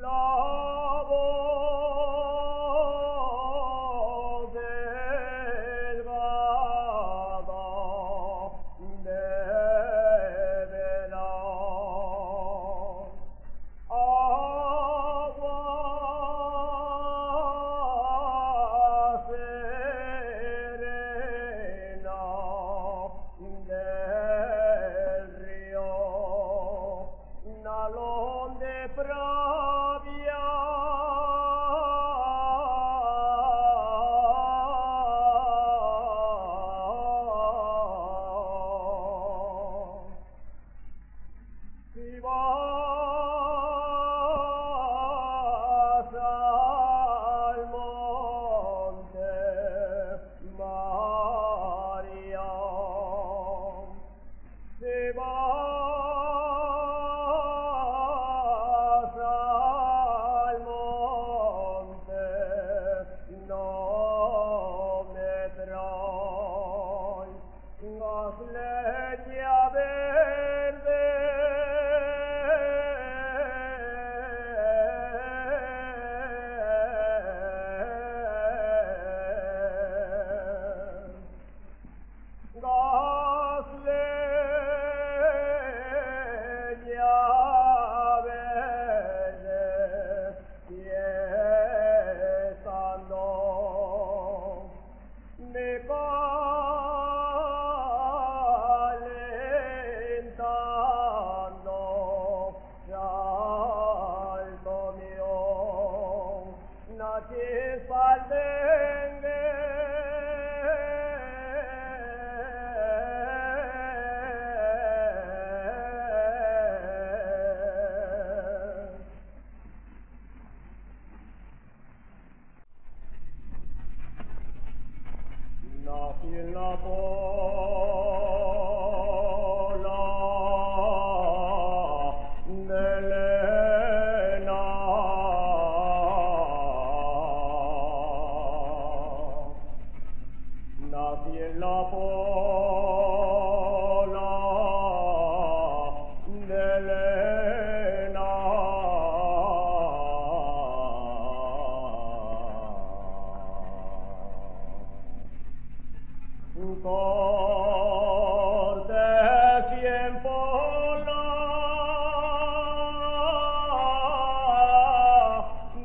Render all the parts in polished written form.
La voz delgada del verano, agua serena del río, nalón de pravia. Si vas al monte María, si vas al monte, no me traigas leña verde. Gas leña verde, y estando me calentando, salto mío, na chispa al dengue. Nací en la pola de Elena, nací en la pola de Elena. Corte tiempo la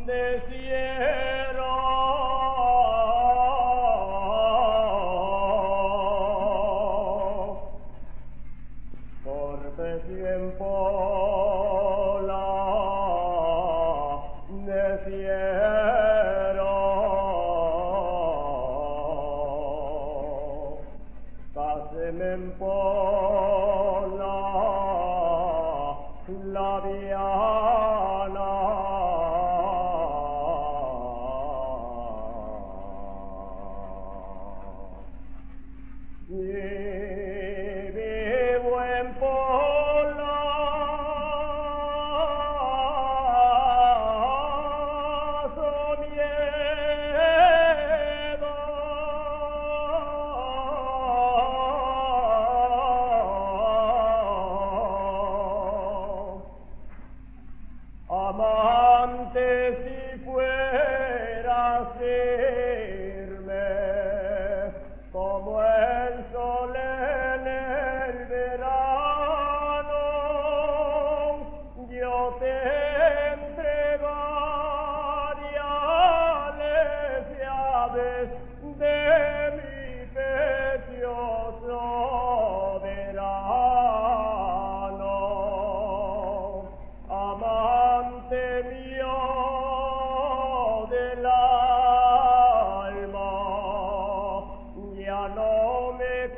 desierto, corte tiempo la desierto. Casemen por la Viana, y vivo en Pola, Somiedo. Amante, si fueras firme como el sol en el verano, yo te entregaría las llaves de mi precioso verano. Amante mío del alma, ya no me